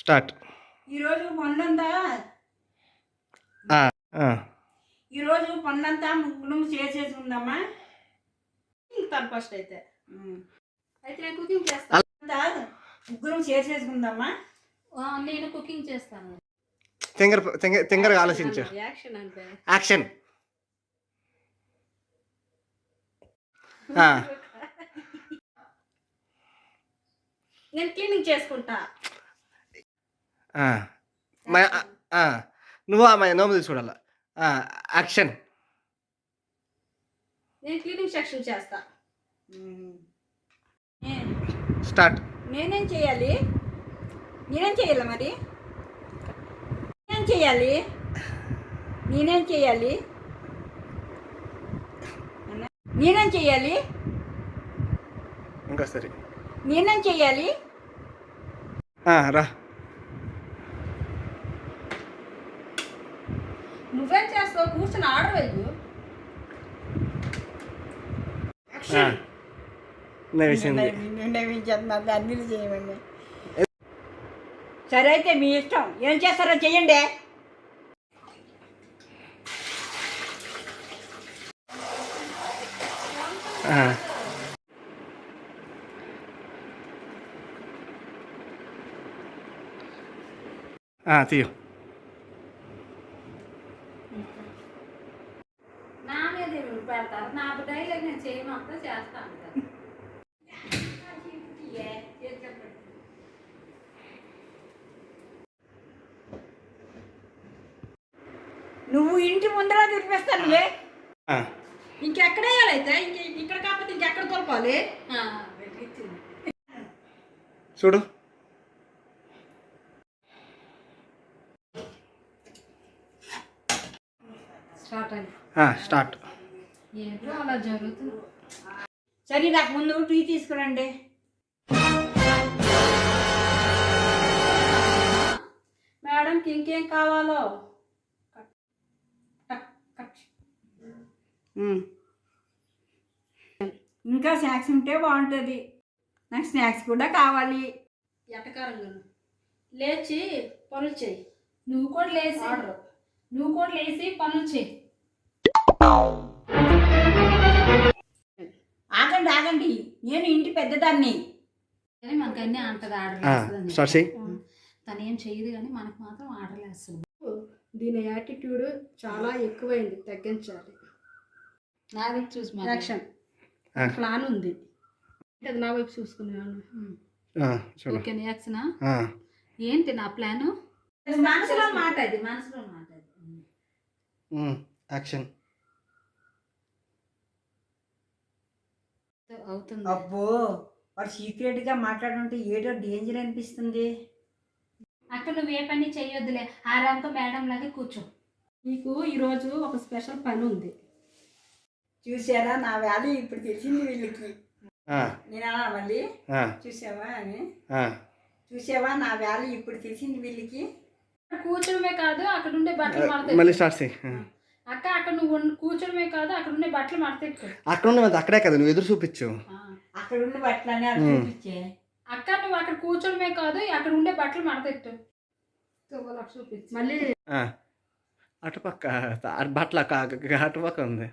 Start. ఈరోజు పనులంతా ఈరోజు పనులంతా ముగ్గురు చేసేసుకుందామా. తను ఫస్ట్ అయితే నేను కుకింగ్ చేస్తాను. ముగ్గురం చేసేసుకుందామా. నేను కుకింగ్ చేస్తాను. తింగరగా ఆలోచించు. యాక్షన్ అంటే యాక్షన్. నేను క్లీనింగ్ చేసుకుంటా. నువ్వు అమ్మాయి నోము చూడాల. యాక్షన్. నేను క్లీనింగ్ సెక్షన్ చేస్తా. స్టార్ట్. నేనేం చేయాలి మరి నేనేం చేయాలి ఇంకా సరే. నేనేం చేయాలి. రా. నువ్వేం చేస్తావు? కూర్చొని ఆర్డర్ వెయ్యు. అన్ని చేయమండి. సరే అయితే మీ ఇష్టం, ఏం చేస్తారో చెయ్యండి. తీయు. నా మీద పెడతారు. నా డైలాగ్ నేను చేయమంతా చేస్తా అంటారు. నువ్వు ఇంటి ముందర తిరిపిస్తానులే. ఇంకెక్కడ వేయాలైతే ఇక్కడ కాకపోతే ఇంకెక్కడ తోలుకోవాలి. చూడు. స్టార్ట్. ఏంటో అలా జరుగుతుంది. సరే, నాకు ముందు టీ తీసుకురండి. మేడంకి ఇంకేం కావాలో. ఇంకా స్నాక్స్ ఉంటే బాగుంటుంది. నాకు స్నాక్స్ కూడా కావాలి. ఎటకారంగా లేచి పనులు చేయి. నువ్వు కూడా లేచి పనులు చేయి. ఆగండి, నేను ఇంటి పెద్దదాన్ని. కానీ మనకు అన్నీ అంటది ఆర్డర్. తను ఏం చేయదు కానీ మనకు మాత్రం ఆర్డర్ వేస్తుంది. దీని యాటిట్యూడ్ చాలా ఎక్కువైంది, తగ్గించాలి. నా వైపు చూసి యాక్షన్ ప్లాన్ ఉంది. నా వైపు చూసుకున్నాను. Okay, action. ఏంటి నా ప్లాను? మనసులో మాట అది. యాక్షన్. అవుతుంది. అబ్బో, వాడు సీక్రెట్గా మాట్లాడుంటే ఏదో డేంజర్ అనిపిస్తుంది. అక్కడ నువ్వు ఏ పని చెయ్యొద్దులే, ఆరాంతో మేడం లాగే కూర్చో. నీకు ఈరోజు ఒక స్పెషల్ పని ఉంది. చూసారా, నా వాల్యూ ఇప్పుడు తెలిసింది వీళ్ళకి. నేను మళ్ళీ చూసావా నా వాల్యూ ఇప్పుడు తెలిసింది వీళ్ళకి. కూర్చోడమే కాదు అక్కడ ఉండే బట్టలు మడతాయి. అక్క అక్కడ నువ్వు కూర్చోడమే కాదు అక్కడ ఉండే బట్టలు మడతాయి. అక్కడ ఉండే అక్కడే కదా, నువ్వు ఎదురు చూపించు. అక్కడ ఉండే బట్టలు చూపించే. అక్క నువ్వు అక్కడ కూర్చోడమే కాదు అక్కడ ఉండే బట్టలు మడతెట్టు. చూపించు మళ్ళీ. అటుపక్క బట్టల అటుపక్క ఉంది.